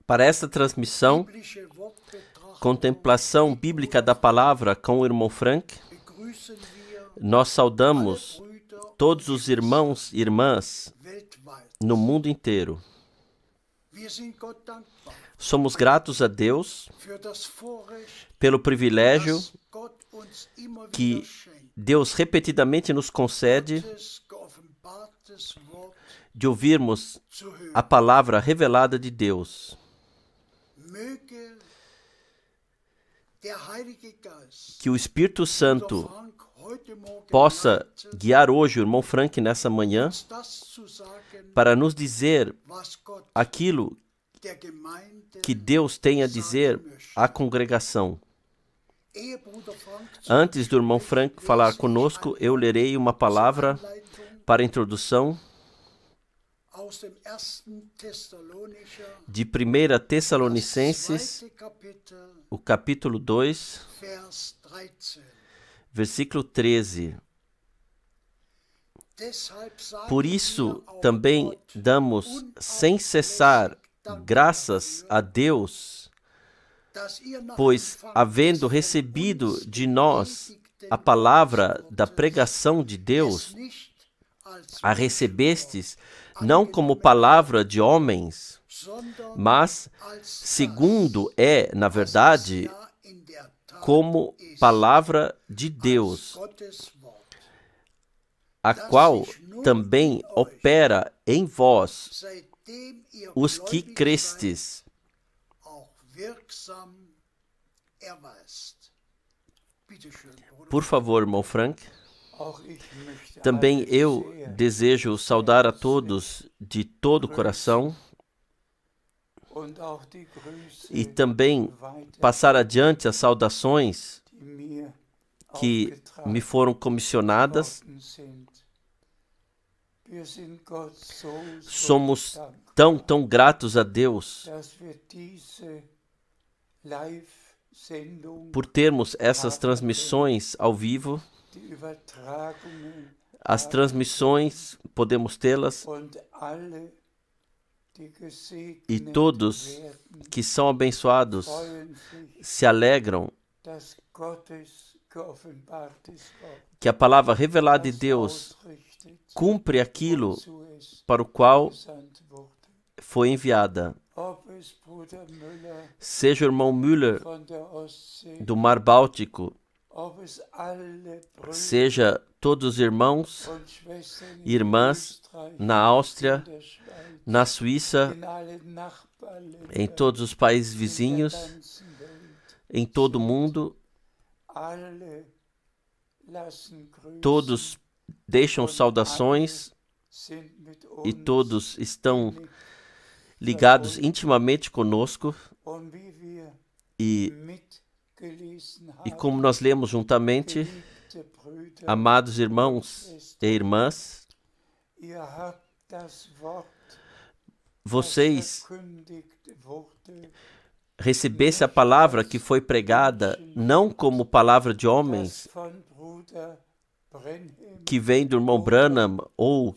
Para esta transmissão, contemplação bíblica da palavra com o irmão Frank, nós saudamos todos os irmãos e irmãs no mundo inteiro. Somos gratos a Deus pelo privilégio que Deus repetidamente nos concede de ouvirmos a palavra revelada de Deus. Que o Espírito Santo possa guiar hoje o irmão Frank nessa manhã para nos dizer aquilo que Deus tem a dizer à congregação. Antes do irmão Frank falar conosco, eu lerei uma palavra para a introdução de 1 Tessalonicenses, o capítulo 2, versículo 13. Por isso também damos sem cessar graças a Deus, pois, havendo recebido de nós a palavra da pregação de Deus, a recebestes não como palavra de homens, mas segundo é, na verdade, como palavra de Deus, a qual também opera em vós, os que crestes. Por favor, irmão Frank. Também eu desejo saudar a todos de todo o coração e também passar adiante as saudações que me foram comissionadas. Somos tão gratos a Deus por termos essas transmissões ao vivo. As transmissões, podemos tê-las, e todos que são abençoados se alegram que a palavra revelada de Deus cumpre aquilo para o qual foi enviada. Seja o irmão Müller do Mar Báltico, seja todos os irmãos e irmãs na Áustria, na Suíça, em todos os países vizinhos, em todo o mundo, todos deixam saudações e todos estão ligados intimamente conosco. E como nós lemos juntamente, amados irmãos e irmãs, vocês recebessem a palavra que foi pregada não como palavra de homens, que vem do irmão Branham ou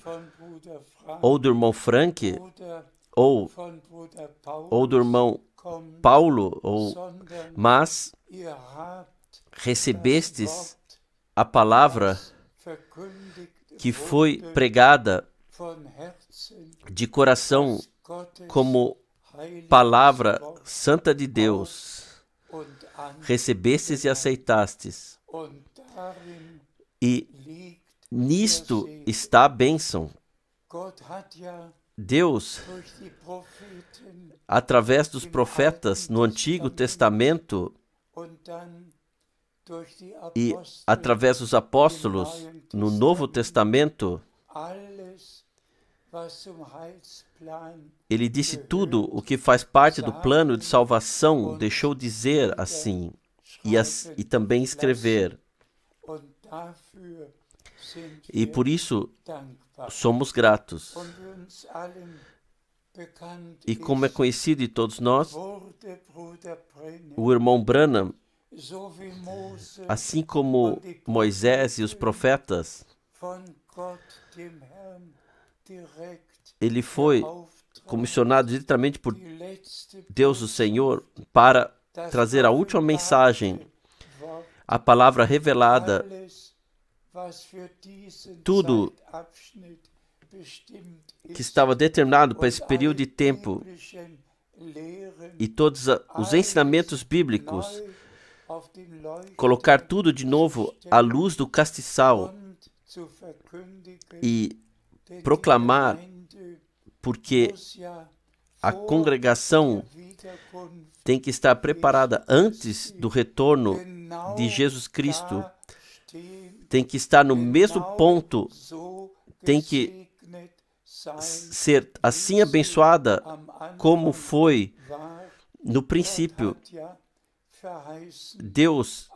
do irmão Frank ou do irmão Paulo, mas recebestes a palavra que foi pregada de coração como palavra santa de Deus. Recebestes e aceitastes. E nisto está a bênção. Deus, através dos profetas no Antigo Testamento e através dos apóstolos no Novo Testamento, ele disse tudo o que faz parte do plano de salvação, deixou dizer assim, e também escrever. E por isso somos gratos. E como é conhecido de todos nós, o irmão Branham, assim como Moisés e os profetas, ele foi comissionado diretamente por Deus o Senhor para trazer a última mensagem, a palavra revelada, tudo que estava determinado para esse período de tempo e todos os ensinamentos bíblicos, colocar tudo de novo à luz do castiçal e proclamar, porque a congregação tem que estar preparada antes do retorno de Jesus Cristo, tem que estar no mesmo ponto, tem que ser assim abençoada como foi no princípio. Deus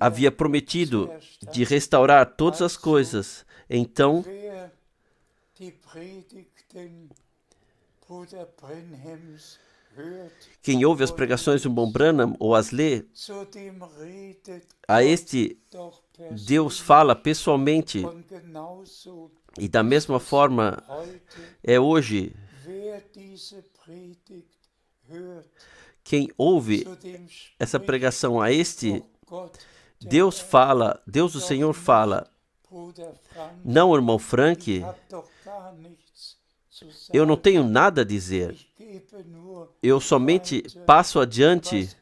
havia prometido de restaurar todas as coisas. Então, quem ouve as pregações do Irmão Branham ou as lê, a este Deus fala pessoalmente. E da mesma forma é hoje. Quem ouve essa pregação a este, Deus fala, Deus o Senhor fala. Não, irmão Frank, eu não tenho nada a dizer. Eu somente passo adiante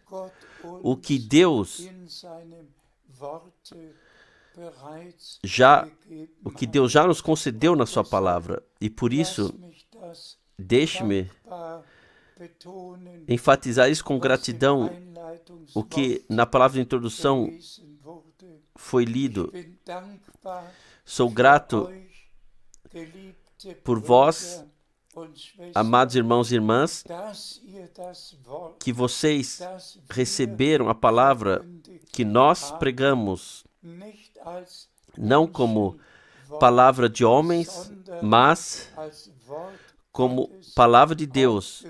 o que Deus já nos concedeu na sua palavra. E por isso, deixe-me enfatizar isso com gratidão, o que na palavra de introdução foi lido. Sou grato por vós, amados irmãos e irmãs, que vocês receberam a palavra que nós pregamos, não como palavra de homens, mas como palavra de Deus.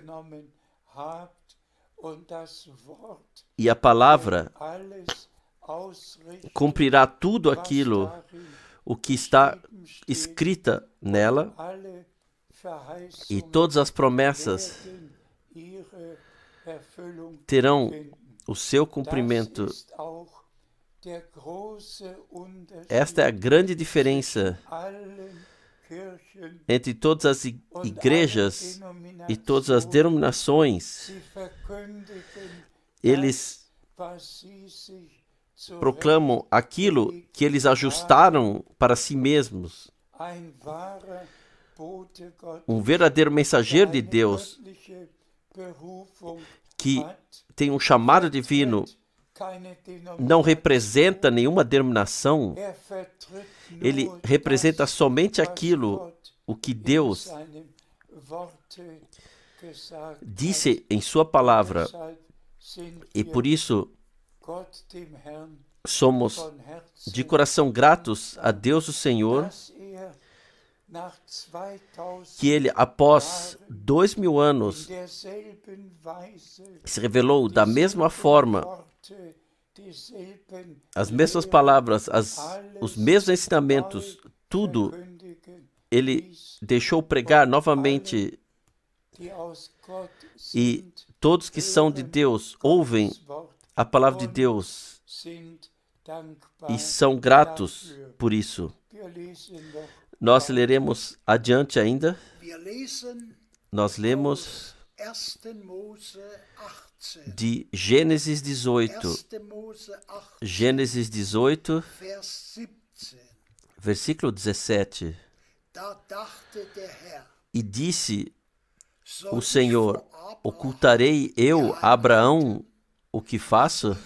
E a palavra cumprirá tudo aquilo o que está escrita nela, e todas as promessas terão o seu cumprimento. Esta é a grande diferença entre todas as igrejas e todas as denominações. Eles proclamam aquilo que eles ajustaram para si mesmos. Um verdadeiro mensageiro de Deus que tem um chamado divino não representa nenhuma denominação. Ele representa somente aquilo o que Deus disse em sua palavra. E por isso somos de coração gratos a Deus o Senhor, que Ele, após 2000 anos, se revelou da mesma forma, as mesmas palavras, os mesmos ensinamentos, tudo Ele deixou pregar novamente. E todos que são de Deus ouvem a palavra de Deus e são gratos por isso. Nós leremos adiante ainda. Nós lemos de Gênesis 18. Gênesis 18, versículo 17. E disse o Senhor: ocultarei eu a Abraão o que faço?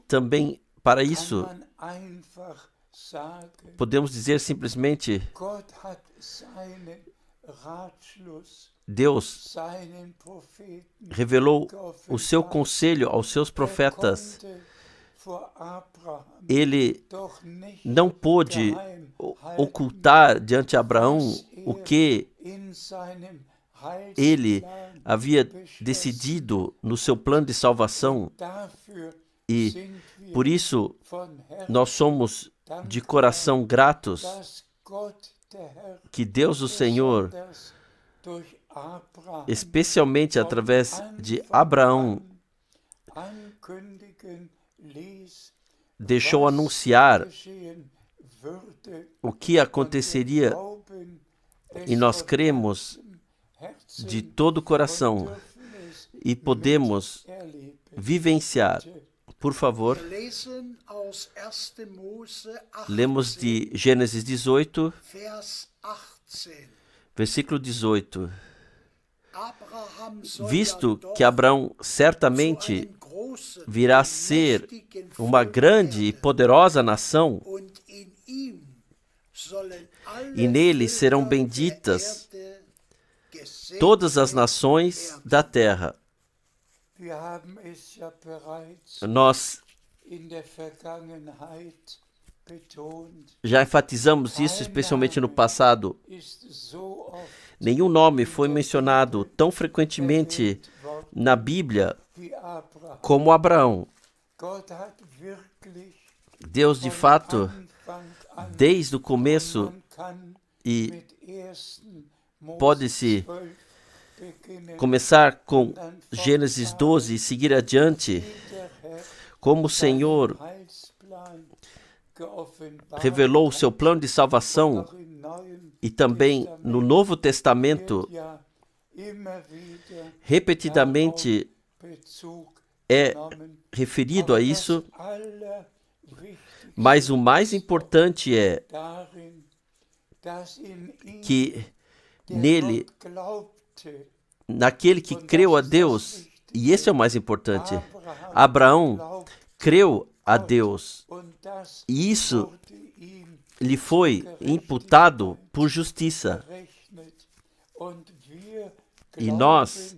Também para isso podemos dizer simplesmente: Deus revelou o seu conselho aos seus profetas. Ele não pôde ocultar diante de Abraão o que ele havia decidido no seu plano de salvação. E por isso nós somos de coração gratos que Deus, o Senhor, especialmente através de Abraão, deixou anunciar o que aconteceria, e nós cremos de todo o coração e podemos vivenciar. Por favor, lemos de Gênesis 18, versículo 18. Visto que Abraão certamente virá a ser uma grande e poderosa nação, e nele serão benditas todas as nações da terra. Nós já enfatizamos isso, especialmente no passado. Nenhum nome foi mencionado tão frequentemente na Bíblia como Abraão. Deus, de fato, desde o começo, e pode-se começar com Gênesis 12 e seguir adiante, como o Senhor revelou o seu plano de salvação, e também no Novo Testamento, repetidamente é referido a isso, mas o mais importante é que nele, naquele que creu a Deus, e esse é o mais importante, Abraão creu a Deus, e isso lhe foi imputado por justiça. E nós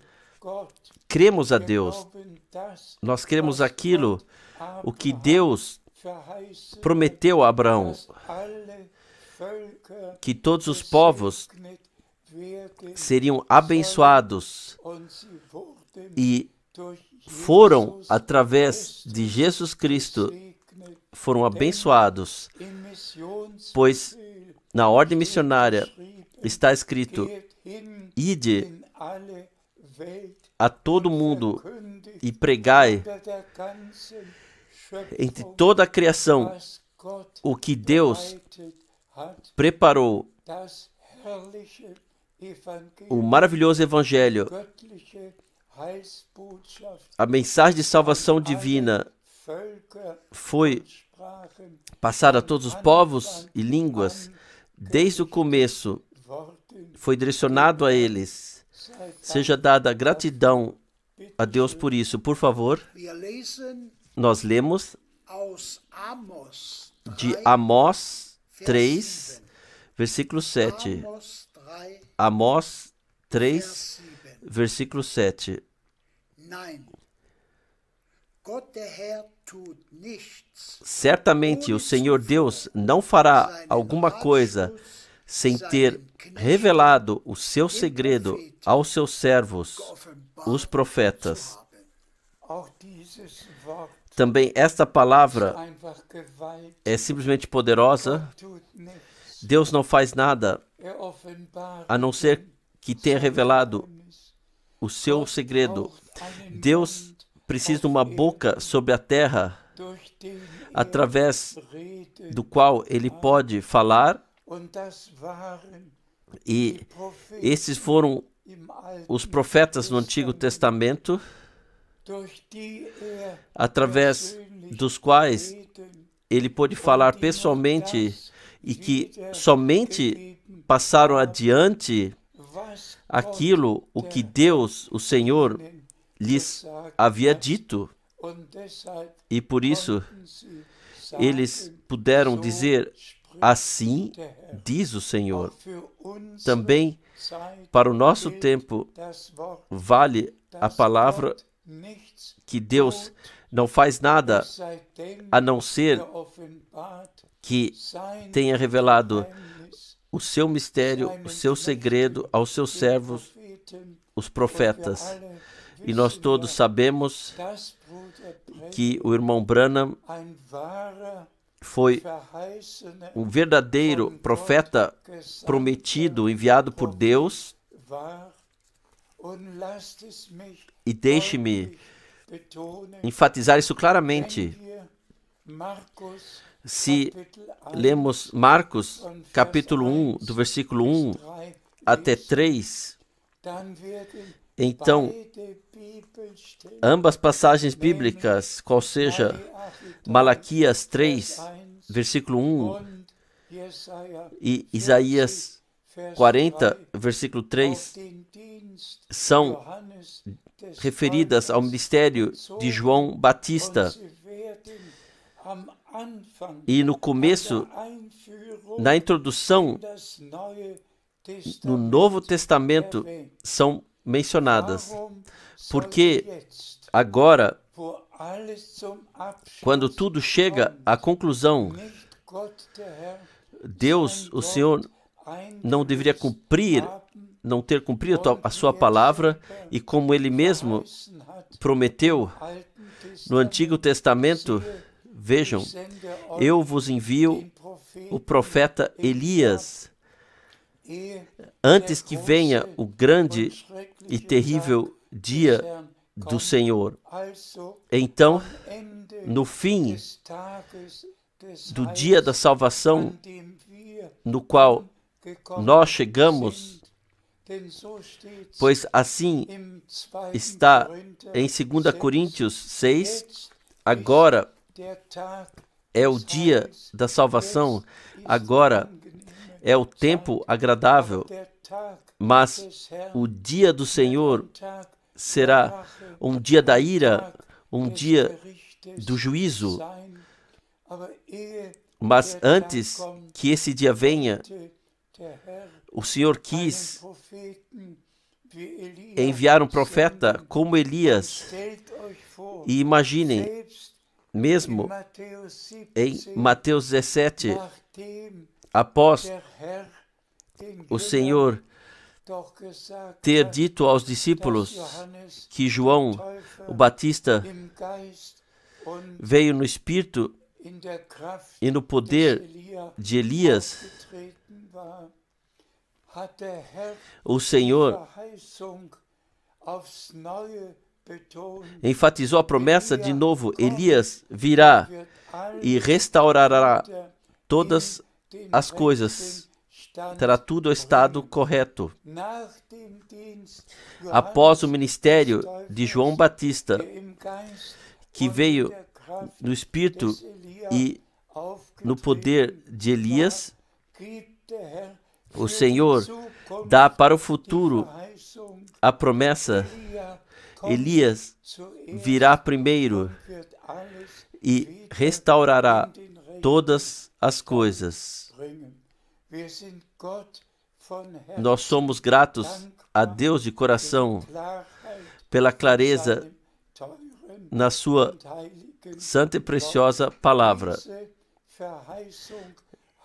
cremos a Deus, nós cremos aquilo, o que Deus prometeu a Abraão, que todos os povos seriam abençoados, e foram, através de Jesus Cristo, foram abençoados, pois na ordem missionária está escrito: ide a todo mundo e pregai entre toda a criação o que Deus preparou, o maravilhoso Evangelho, a mensagem de salvação divina foi passada a todos os povos e línguas. Desde o começo foi direcionado a eles. Seja dada gratidão a Deus por isso. Por favor, nós lemos de Amós 3, versículo 7. Amós 3, versículo 7. Certamente o Senhor Deus não fará alguma coisa sem ter revelado o seu segredo aos seus servos, os profetas. Também esta palavra é simplesmente poderosa. Deus não faz nada a não ser que tenha revelado o seu segredo. Deus precisa de uma boca sobre a terra, através do qual ele pode falar, e esses foram os profetas no Antigo Testamento, através dos quais ele pôde falar pessoalmente, e que somente passaram adiante aquilo o que Deus, o Senhor, lhes havia dito. E por isso eles puderam dizer: assim diz o Senhor. Também para o nosso tempo vale a palavra que Deus não faz nada a não ser que tenha revelado o seu mistério, o seu segredo aos seus servos, os profetas. E nós todos sabemos que o irmão Branham foi um verdadeiro profeta prometido, enviado por Deus. E deixe-me enfatizar isso claramente. Se lemos Marcos, capítulo 1, do versículo 1 até 3, então, ambas passagens bíblicas, qual seja Malaquias 3, versículo 1, e Isaías 40, versículo 3, são referidas ao ministério de João Batista. E no começo, na introdução no Novo Testamento são mencionadas. Porque agora, quando tudo chega à conclusão, Deus, o Senhor, não deveria não ter cumprido a sua palavra, e como Ele mesmo prometeu no Antigo Testamento, vejam, eu vos envio o profeta Elias, antes que venha o grande e terrível dia do Senhor. Então, no fim do dia da salvação, no qual nós chegamos, pois assim está em 2 Coríntios 6, agora é o dia da salvação, agora é o tempo agradável, mas o dia do Senhor será um dia da ira, um dia do juízo. Mas antes que esse dia venha, o Senhor quis enviar um profeta como Elias. E imaginem, mesmo em Mateus 17, após o Senhor ter dito aos discípulos que João, o Batista, veio no Espírito e no poder de Elias, o Senhor enfatizou a promessa de novo: Elias virá e restaurará todas as coisas, terá tudo o estado correto. Após o ministério de João Batista, que veio no Espírito e no poder de Elias, o Senhor dá para o futuro a promessa: Elias virá primeiro e restaurará todas as coisas. Nós somos gratos a Deus de coração pela clareza na sua santa e preciosa palavra.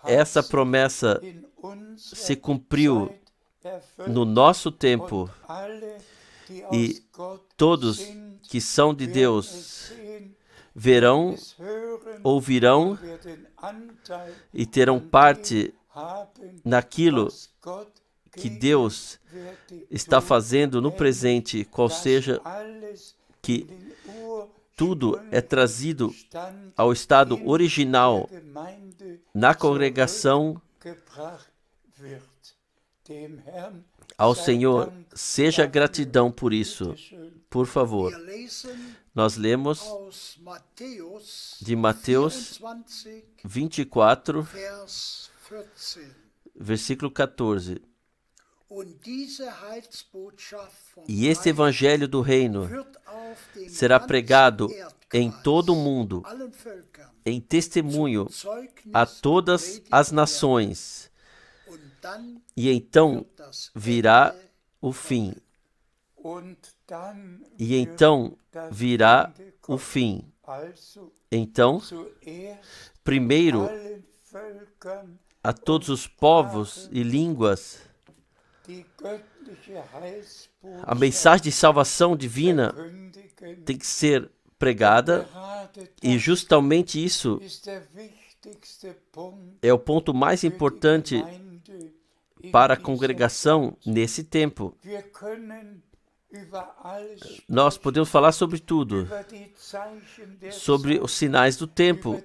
Essa promessa se cumpriu no nosso tempo, e todos que são de Deus verão, ouvirão e terão parte naquilo que Deus está fazendo no presente, qual seja que tudo é trazido ao estado original na congregação. Ao Senhor seja gratidão por isso. Por favor, nós lemos de Mateus 24, versículo 14. E este evangelho do reino será pregado em todo o mundo, em testemunho a todas as nações, e então virá o fim. E então virá o fim. Então, primeiro, a todos os povos e línguas, a mensagem de salvação divina tem que ser pregada, e justamente isso é o ponto mais importante para a congregação nesse tempo. Nós podemos falar sobre tudo, sobre os sinais do tempo,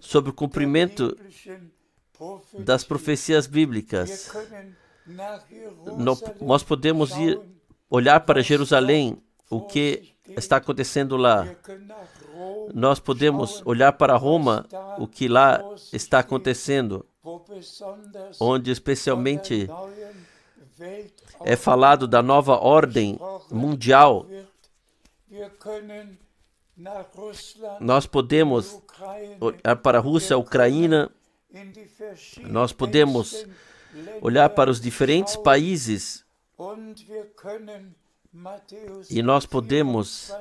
sobre o cumprimento das profecias bíblicas. Nós podemos olhar para Jerusalém, o que está acontecendo lá. Nós podemos olhar para Roma, o que lá está acontecendo, onde especialmente é falado da nova ordem mundial. Nós podemos olhar para a Rússia, a Ucrânia, nós podemos olhar para os diferentes países e nós podemos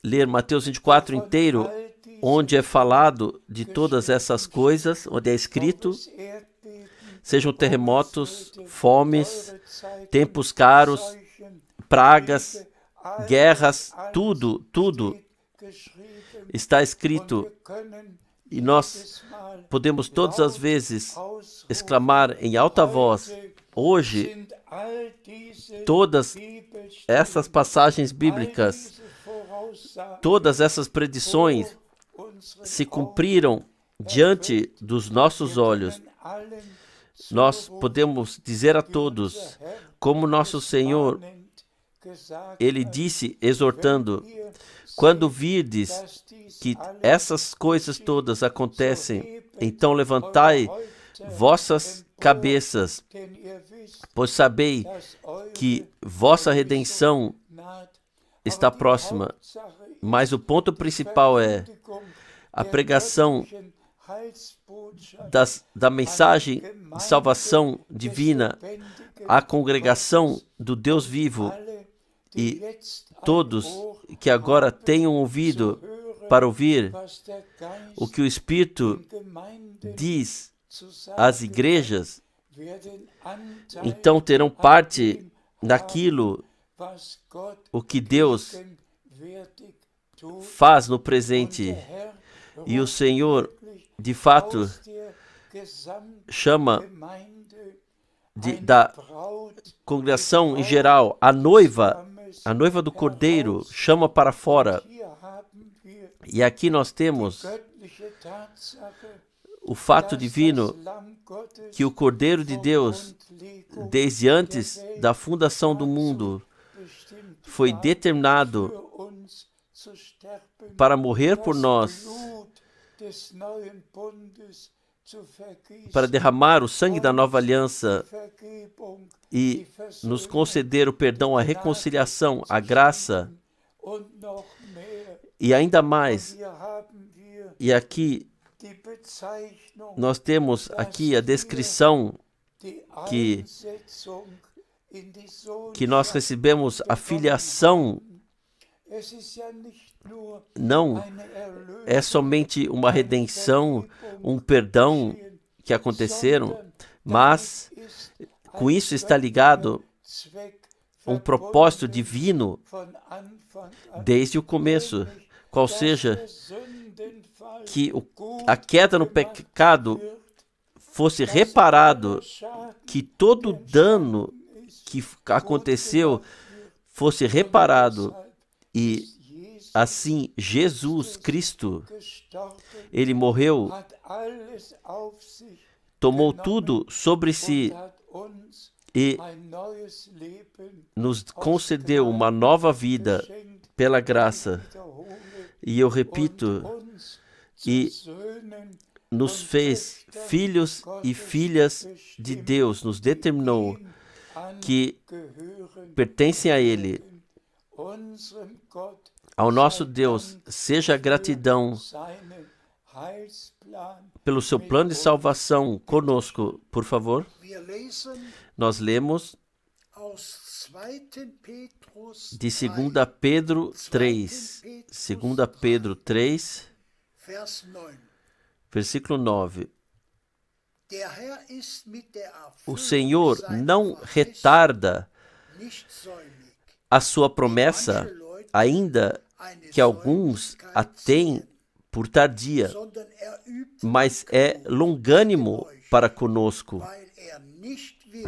ler Mateus 24 inteiro, onde é falado de todas essas coisas, onde é escrito, sejam terremotos, fomes, tempos caros, pragas, guerras, tudo está escrito. E nós podemos todas as vezes exclamar em alta voz: hoje, todas essas passagens bíblicas, todas essas predições se cumpriram diante dos nossos olhos. Nós podemos dizer a todos, como nosso Senhor, Ele disse, exortando: quando virdes que essas coisas todas acontecem, então levantai vossas cabeças, pois sabei que vossa redenção está próxima. Mas o ponto principal é a pregação da mensagem de salvação divina à congregação do Deus vivo, e todos que agora tenham ouvido para ouvir o que o Espírito diz às igrejas, então terão parte naquilo o que Deus faz no presente. E o Senhor, de fato, chama da congregação em geral, a noiva do Cordeiro, chama para fora. E aqui nós temos o fato divino que o Cordeiro de Deus, desde antes da fundação do mundo, foi determinado para morrer por nós, para derramar o sangue da nova aliança e nos conceder o perdão, a reconciliação, a graça, e ainda mais. E aqui nós temos aqui a descrição que nós recebemos a filiação. Não é somente uma redenção, um perdão que aconteceram, mas com isso está ligado um propósito divino desde o começo, qual seja que a queda no pecado fosse reparado, que todo dano que aconteceu fosse reparado. E assim, Jesus Cristo, Ele morreu, tomou tudo sobre si e nos concedeu uma nova vida pela graça. E eu repito, e nos fez filhos e filhas de Deus, nos determinou que pertencem a Ele. Ao nosso Deus seja gratidão pelo seu plano de salvação conosco. Por favor, nós lemos de 2 Pedro 3, 2 Pedro 3, versículo 9. O Senhor não retarda a sua promessa, ainda que alguns a têm por tardia, mas é longânimo para conosco,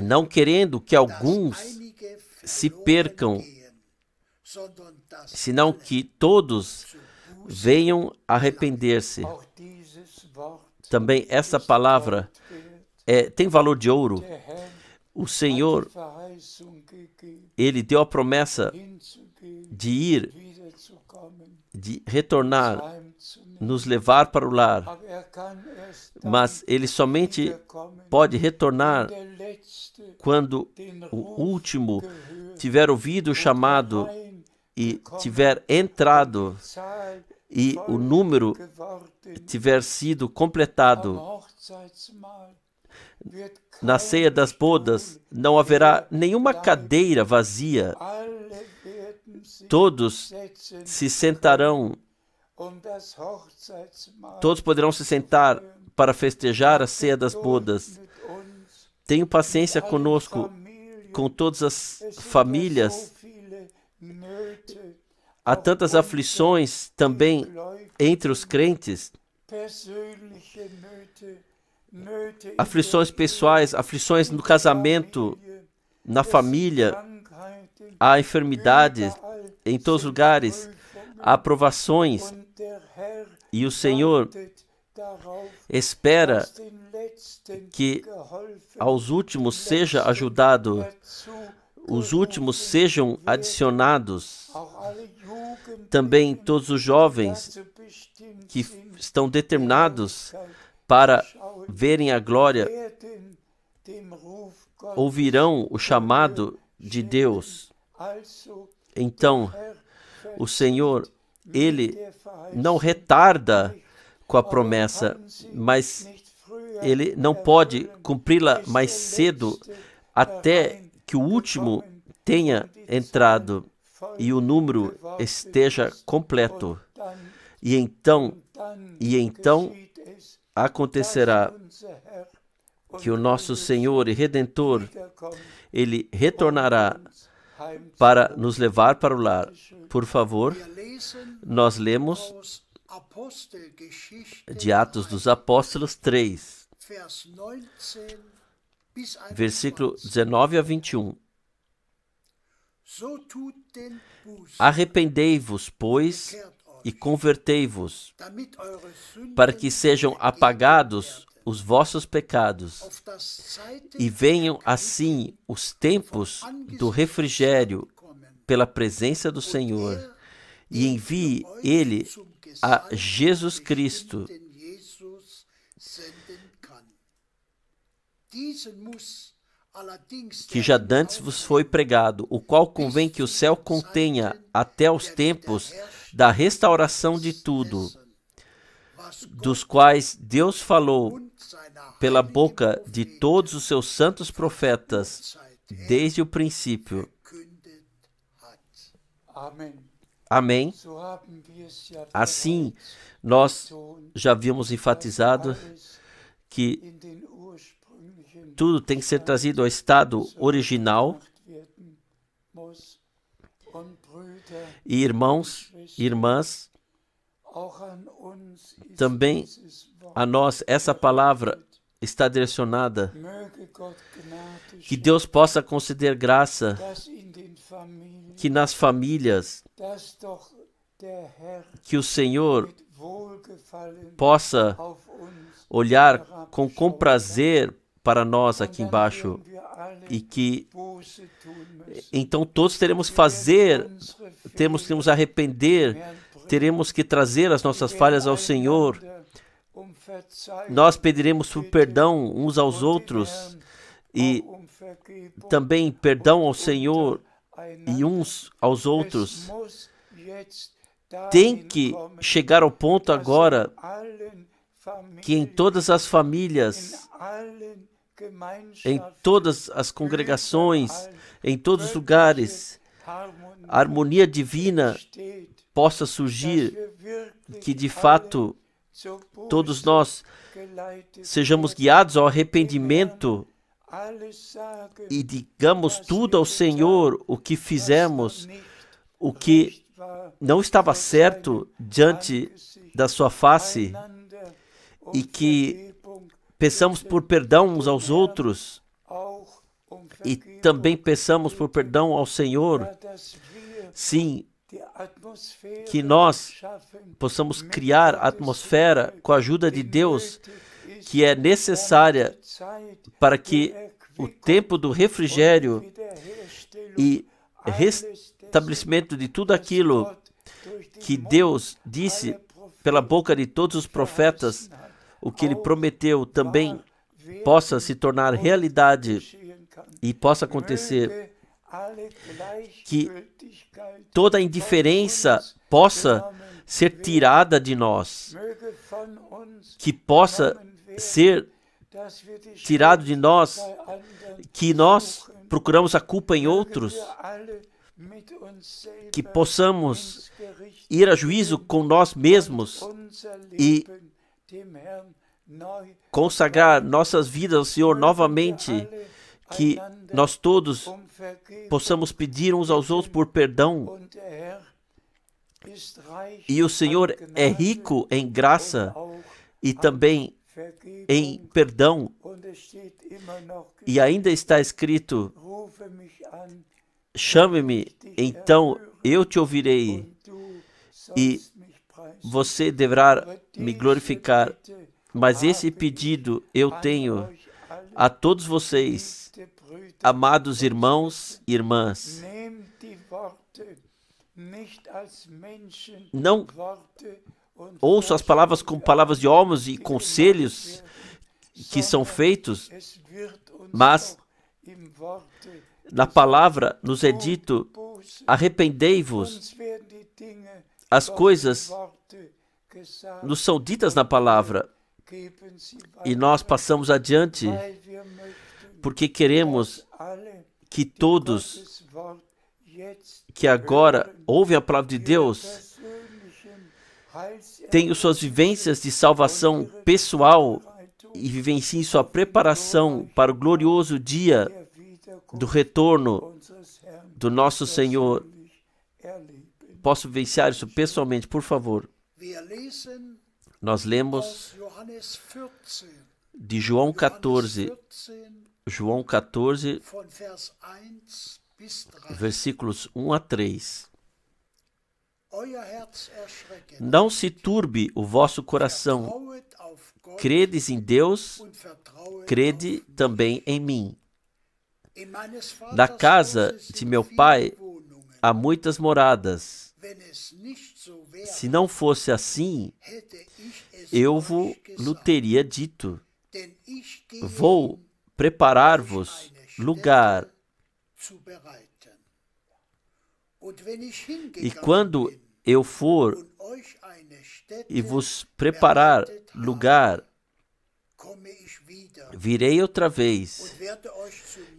não querendo que alguns se percam, senão que todos venham arrepender-se. Também essa palavra tem valor de ouro. O Senhor, Ele deu a promessa de ir, de retornar, nos levar para o lar. Mas Ele somente pode retornar quando o último tiver ouvido o chamado e tiver entrado e o número tiver sido completado. Na ceia das bodas não haverá nenhuma cadeira vazia. Todos se sentarão, todos poderão se sentar para festejar a ceia das bodas. Tenha paciência conosco, com todas as famílias. Há tantas aflições também entre os crentes. Aflições pessoais, aflições no casamento, na família. Há enfermidades em todos os lugares. Há provações. E o Senhor espera que aos últimos seja ajudado, os últimos sejam adicionados. Também todos os jovens que estão determinados para verem a glória ouvirão o chamado de Deus. Então, o Senhor, Ele não retarda com a promessa, mas Ele não pode cumpri-la mais cedo até que o último tenha entrado e o número esteja completo. E então acontecerá que o nosso Senhor e Redentor, Ele retornará para nos levar para o lar. Por favor, nós lemos de Atos dos Apóstolos 3, versículo 19 a 21. Arrependei-vos, pois, e convertei-vos, para que sejam apagados os vossos pecados, e venham assim os tempos do refrigério pela presença do Senhor, e envie Ele a Jesus Cristo, que já dantes vos foi pregado, o qual convém que o céu contenha até os tempos da restauração de tudo, dos quais Deus falou pela boca de todos os seus santos profetas, desde o princípio. Amém. Assim, nós já havíamos enfatizado que tudo tem que ser trazido ao estado original. E irmãos e irmãs, também a nós essa palavra está direcionada. Que Deus possa conceder graça, que nas famílias, que o Senhor possa olhar com comprazer para nós aqui embaixo, e que então todos teremos que arrepender, teremos que trazer as nossas falhas ao Senhor. Nós pediremos por perdão uns aos outros e também perdão ao Senhor e uns aos outros. Tem que chegar ao ponto agora que em todas as famílias, em todas as congregações, em todos os lugares, a harmonia divina possa surgir, que de fato todos nós sejamos guiados ao arrependimento e digamos tudo ao Senhor o que fizemos, o que não estava certo diante da sua face, e que peçamos por perdão uns aos outros e também peçamos por perdão ao Senhor. Sim, que nós possamos criar a atmosfera com a ajuda de Deus que é necessária para que o tempo do refrigério e restabelecimento de tudo aquilo que Deus disse pela boca de todos os profetas, o que Ele prometeu também possa se tornar realidade e possa acontecer. Que toda a indiferença possa ser tirada de nós, que possa ser tirado de nós, que nós procuramos a culpa em outros, que possamos ir a juízo com nós mesmos e consagrar nossas vidas ao Senhor novamente, que nós todos possamos pedir uns aos outros por perdão. E o Senhor é rico em graça e também em perdão. E ainda está escrito: chame-me, então eu te ouvirei, e você deverá me glorificar. Mas esse pedido eu tenho a todos vocês, amados irmãos e irmãs. Não ouçam as palavras como palavras de homens e conselhos que são feitos, mas na palavra nos é dito: arrependei-vos. As coisas nos são ditas na palavra e nós passamos adiante porque queremos que todos que agora ouvem a palavra de Deus tenham suas vivências de salvação pessoal e vivenciem sua preparação para o glorioso dia do retorno do nosso Senhor. Posso vivenciar isso pessoalmente, por favor? Nós lemos de João 14, versículos 1 a 3. Não se turbe o vosso coração. Credes em Deus, crede também em mim. Na casa de meu Pai há muitas moradas. Se não fosse assim, eu vos teria dito: vou preparar-vos lugar. E quando eu for e vos preparar lugar, virei outra vez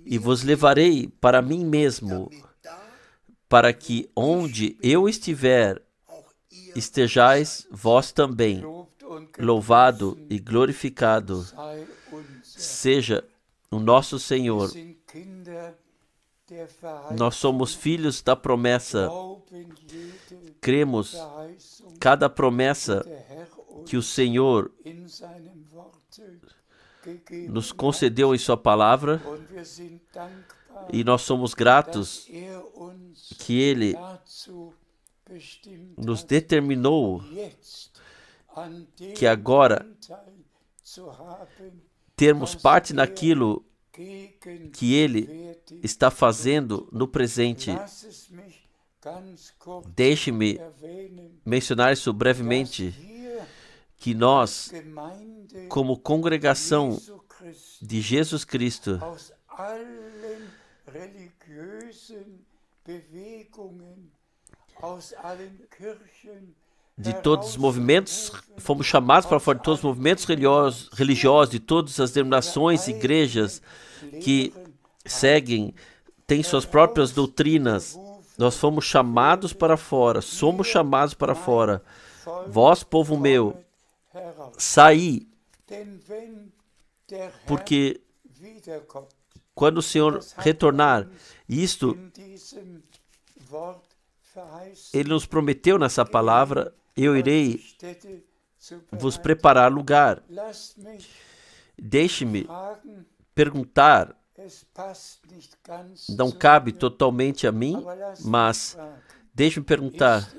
e vos levarei para mim mesmo, para que onde eu estiver, estejais vós também. Louvado e glorificado seja o nosso Senhor. Nós somos filhos da promessa. Cremos cada promessa que o Senhor nos concedeu em sua palavra, e nós somos gratos que Ele nos determinou que agora termos parte naquilo que Ele está fazendo no presente. Deixe-me mencionar isso brevemente, que nós, como congregação de Jesus Cristo, de todos os movimentos, fomos chamados para fora de todos os movimentos religiosos, de todas as denominações, igrejas que seguem, têm suas próprias doutrinas. Nós fomos chamados para fora, somos chamados para fora. Vós, povo meu, saí, porque quando o Senhor retornar, isto Ele nos prometeu nessa palavra: eu irei vos preparar lugar. Deixe-me perguntar, não cabe totalmente a mim, mas deixe-me perguntar: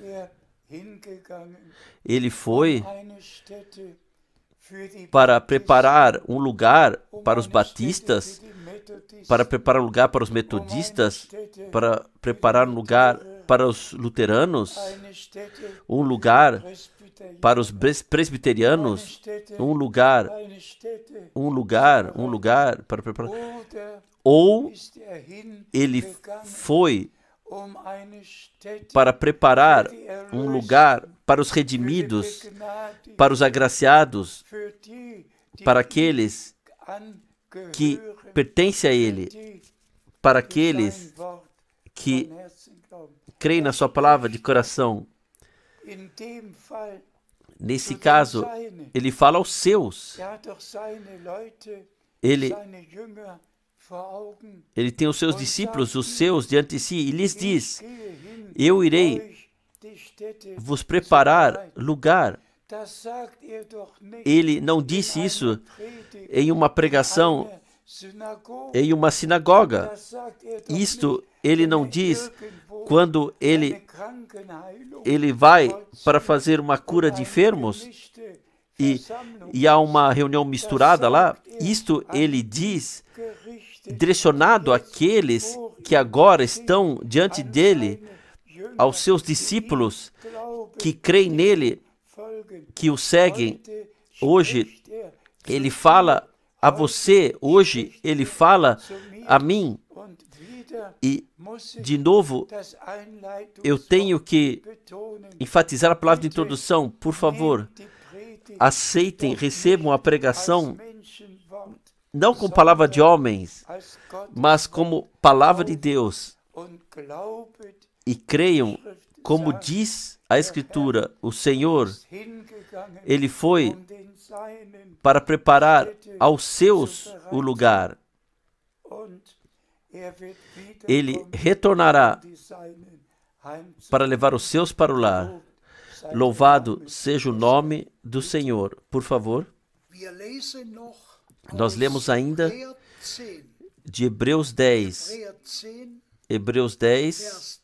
ele foi para preparar um lugar para os batistas, para preparar um lugar para os metodistas, para preparar um lugar para os luteranos, um lugar para os presbiterianos, um lugar para preparar. Ou ele foi para preparar um lugar para os redimidos, para os agraciados, para aqueles que pertencem a Ele, para aqueles que creem na sua palavra de coração. Nesse caso, ele fala aos seus. Ele tem os seus discípulos, os seus, diante de si, e lhes diz: eu irei vos preparar lugar. Ele não disse isso em uma pregação, em uma sinagoga. Isto ele não diz quando ele vai para fazer uma cura de enfermos e há uma reunião misturada lá. Isto ele diz direcionado àqueles que agora estão diante dele, aos seus discípulos que creem nele, que o seguem. Hoje ele fala a você, hoje ele fala a mim. E, de novo, eu tenho que enfatizar a palavra de introdução. Por favor, aceitem, recebam a pregação, não como palavra de homens, mas como palavra de Deus. E creiam, como diz a Escritura, o Senhor, ele foi para preparar aos seus o lugar. Ele retornará para levar os seus para o lar. Louvado seja o nome do Senhor. Por favor, nós lemos ainda de Hebreus 10. Hebreus 10,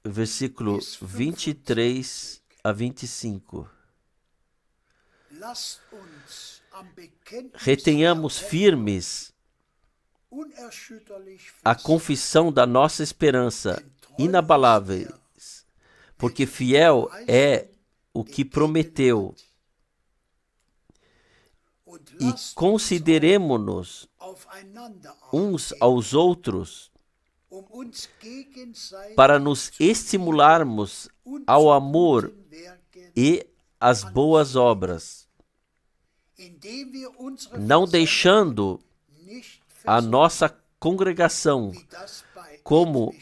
versículo 23 a 25. Retenhamos firmes a confissão da nossa esperança, inabaláveis, porque fiel é o que prometeu. E consideremo-nos uns aos outros para nos estimularmos ao amor e às boas obras, não deixando a nossa congregação, como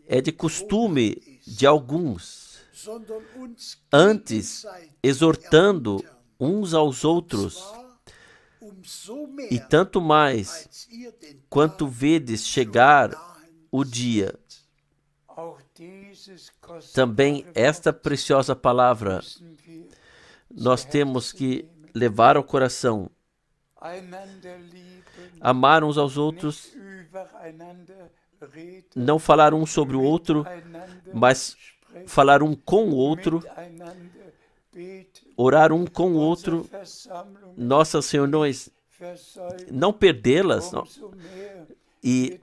é de costume de alguns, antes exortando uns aos outros, e tanto mais quanto vedes chegar o dia. Também esta preciosa palavra nós temos que levar ao coração. Amar uns aos outros, não falar um sobre o outro, mas falar um com o outro, orar um com o outro, nossas reuniões, não perdê-las. E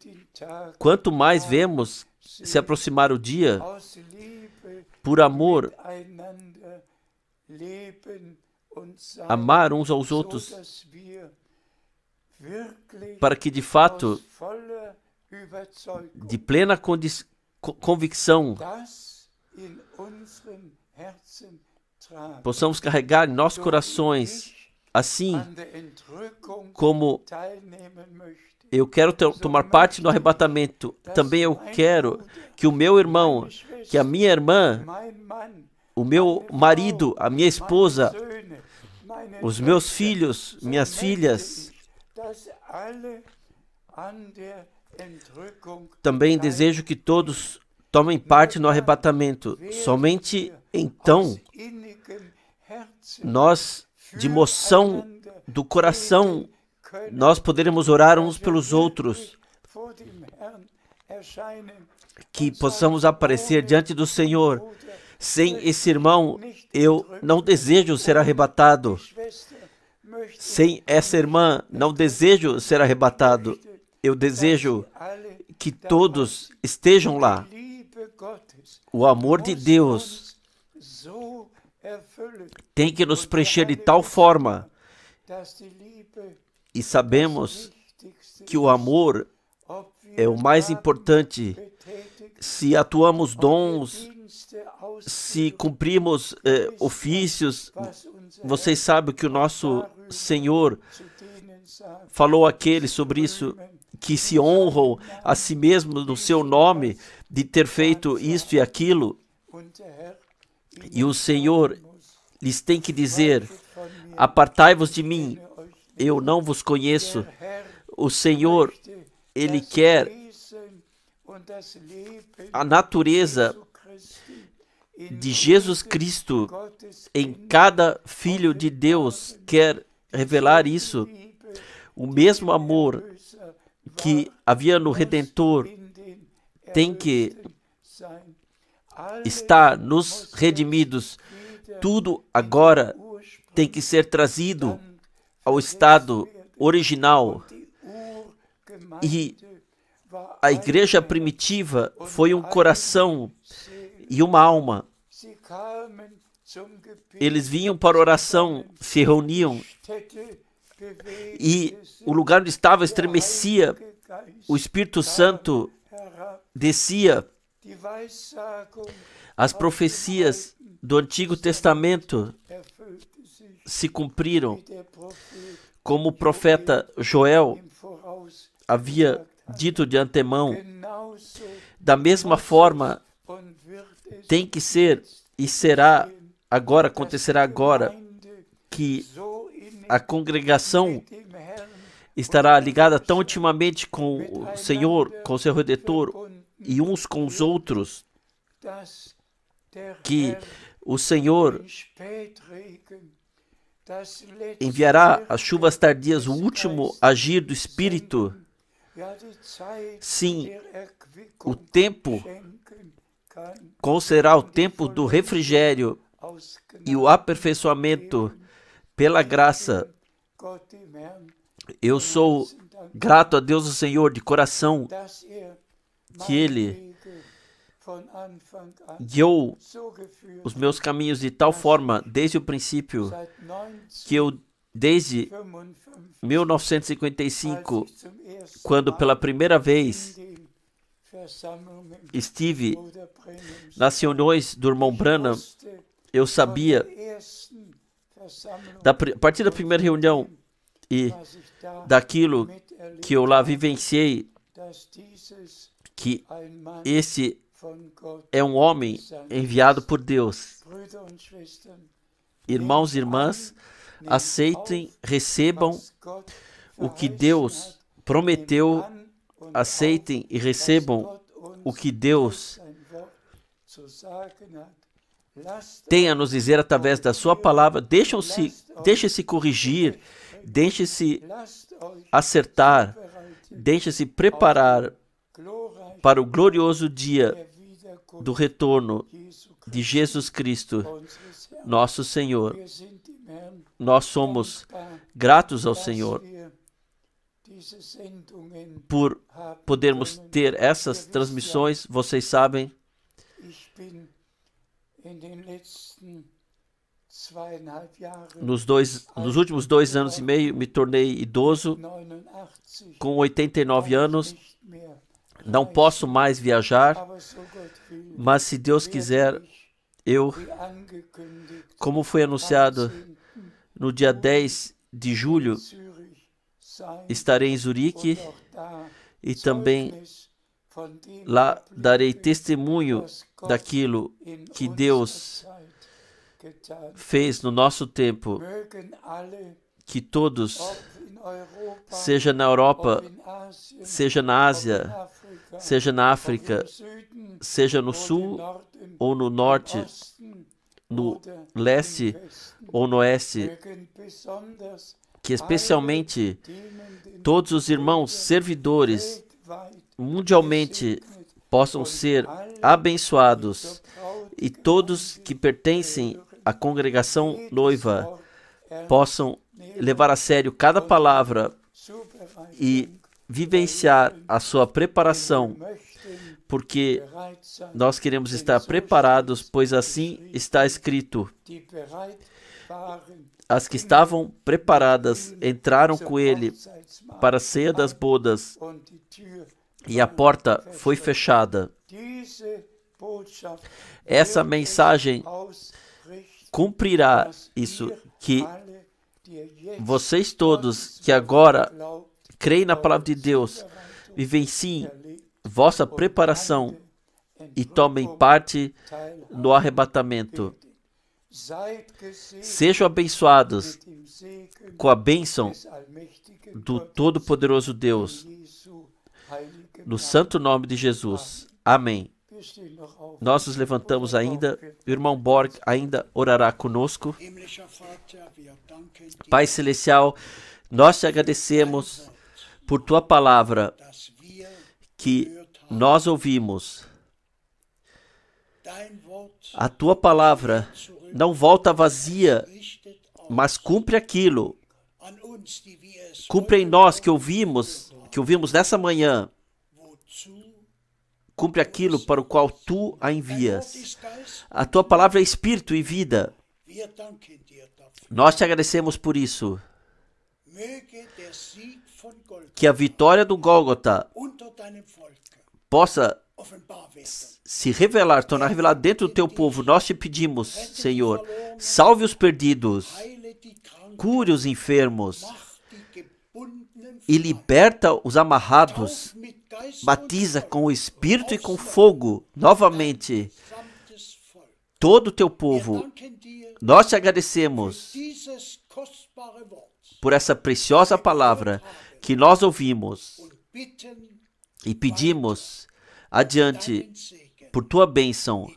quanto mais vemos se aproximar o dia, por amor, amar uns aos outros, para que de fato, de plena convicção, possamos carregar em nossos corações, assim como eu quero tomar parte no arrebatamento, também eu quero que o meu irmão, que a minha irmã, o meu marido, a minha esposa, os meus filhos, minhas filhas, também desejo que todos tomem parte no arrebatamento. Somente então, nós, de emoção do coração, nós poderemos orar uns pelos outros, que possamos aparecer diante do Senhor. Sem esse irmão, eu não desejo ser arrebatado. Sem essa irmã, não desejo ser arrebatado. Eu desejo que todos estejam lá. O amor de Deus tem que nos preencher de tal forma, e sabemos que o amor é o mais importante. Se atuamos dons, se cumprimos ofícios, vocês sabem que o nosso Senhor falou àqueles sobre isso, que se honram a si mesmos no seu nome, de ter feito isto e aquilo, e o Senhor lhes tem que dizer: apartai-vos de mim, eu não vos conheço. O Senhor, Ele quer a natureza de Jesus Cristo em cada filho de Deus, quer revelar isso. O mesmo amor que havia no Redentor tem que estar nos redimidos. Tudo agora tem que ser trazido ao estado original. E a igreja primitiva foi um coração e uma alma. Eles vinham para a oração, se reuniam, e o lugar onde estava estremecia, o Espírito Santo descia. As profecias do Antigo Testamento se cumpriram, como o profeta Joel havia dito de antemão. Da mesma forma, tem que ser e será agora, acontecerá agora, que a congregação estará ligada tão intimamente com o Senhor, com o seu Redentor, e uns com os outros, que o Senhor enviará as chuvas tardias, o último agir do Espírito. Sim, o tempo será o tempo do refrigério e o aperfeiçoamento pela graça. Eu sou grato a Deus, o Senhor, de coração, que Ele guiou os meus caminhos de tal forma, desde o princípio, que eu, desde 1955, quando pela primeira vez estive nas reuniões do irmão Branham, eu sabia, a partir da primeira reunião e daquilo que eu lá vivenciei, que esse é um homem enviado por Deus. Irmãos e irmãs, aceitem, recebam o que Deus prometeu, aceitem e recebam o que Deus tem a nos dizer através da sua palavra. Deixe-se corrigir, deixe-se acertar, deixe-se preparar para o glorioso dia do retorno de Jesus Cristo, nosso Senhor. Nós somos gratos ao Senhor por podermos ter essas transmissões. Vocês sabem, nos últimos 2 anos e meio me tornei idoso, com 89 anos. Não posso mais viajar, mas se Deus quiser, eu, como foi anunciado, no dia 10 de julho, estarei em Zurique e também lá darei testemunho daquilo que Deus fez no nosso tempo. Que todos, seja na Europa, seja na Ásia, seja na África, seja no sul ou no norte, no leste ou no oeste, que especialmente todos os irmãos servidores mundialmente possam ser abençoados e todos que pertencem à congregação noiva possam levar a sério cada palavra e vivenciar a sua preparação, porque nós queremos estar preparados, pois assim está escrito: as que estavam preparadas entraram com ele para a ceia das bodas e a porta foi fechada. Essa mensagem cumprirá isso, que vocês todos que agora creem na palavra de Deus, vivenciem vossa preparação e tomem parte no arrebatamento. Sejam abençoados com a bênção do Todo-Poderoso Deus, no santo nome de Jesus. Amém. Nós nos levantamos ainda, o irmão Borg ainda orará conosco. Pai Celestial, nós te agradecemos por tua palavra que nós ouvimos. A tua palavra não volta vazia, mas cumpre aquilo. Cumpre em nós que ouvimos nessa manhã. Cumpre aquilo para o qual tu a envias. A tua palavra é espírito e vida. Nós te agradecemos por isso. Que a vitória do Gólgota possa se revelar, tornar revelado dentro do teu povo. Nós te pedimos, Senhor, salve os perdidos, cure os enfermos e liberta os amarrados. Batiza com o Espírito e com fogo novamente todo o teu povo. Nós te agradecemos por essa preciosa palavra que nós ouvimos e pedimos adiante por tua bênção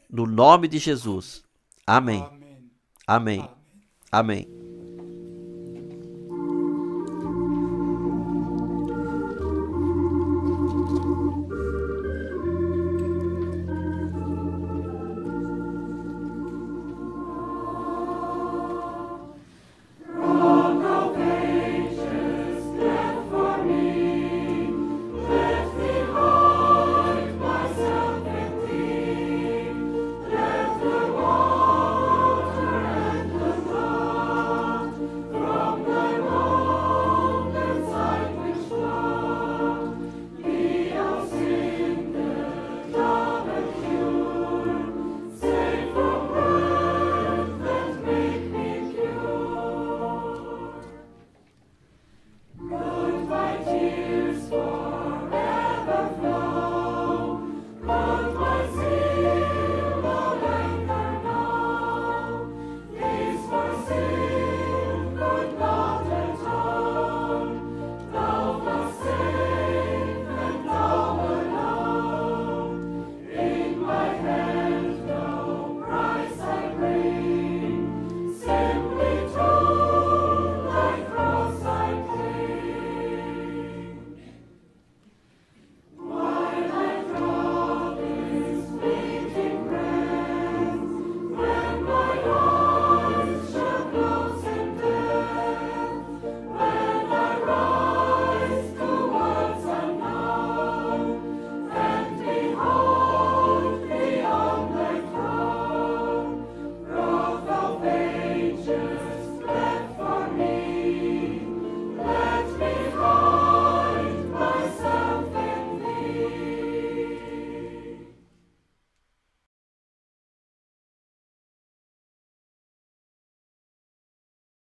no nome de Jesus. Amém. Amém. Amém.